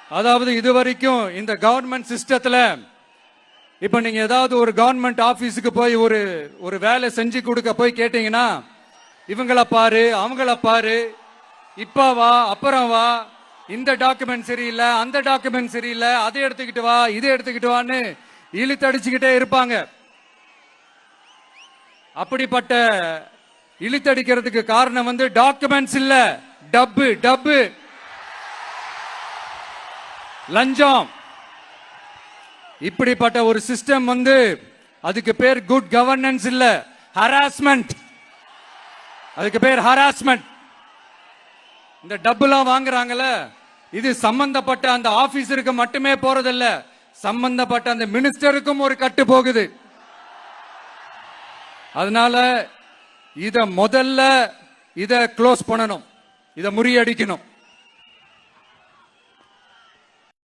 அதாவது இதுவரைக்கும் இந்த கவர்மெண்ட் சிஸ்டத்துல இப்ப நீங்க ஏதாவது ஒரு கவர்மெண்ட் ஆபீஸுக்கு போய் ஒரு வேலை செஞ்சு கொடுக்க போய் கேட்டீங்கன்னா இவங்கள பாரு அவங்கள பாரு இப்ப வா அப்புறம் வா இந்த டாக்குமெண்ட் சரியில்லை அந்த டாக்குமெண்ட் சரியில்லை அதை எடுத்துக்கிட்டு வா இதை எடுத்துக்கிட்டு வான்னு இழுத்தடிச்சுக்கிட்டே இருப்பாங்க. அப்படிப்பட்ட இழுத்தடிக்கிறதுக்கு காரணம் டாக்குமெண்ட்ஸ் இல்ல, டப்பு லஞ்சம். இப்படிப்பட்ட ஒரு சிஸ்டம் அதுக்கு பேர் குட் கவர்னன்ஸ் இல்ல, ஹராஸ்மெண்ட். அதுக்கு பேர் ஹராஸ்மெண்ட். இந்த டப்புலாம் வாங்குறாங்கல்ல, இது சம்பந்தப்பட்ட அந்த ஆபீசருக்கு மட்டுமே போறதில்ல, சம்பந்தப்பட்ட அந்த மினிஸ்டருக்கும் ஒரு கட்டு போகுது. அதனால முதல்ல இத க்ளோஸ் பண்ணணும், இத முறியடிக்கணும்.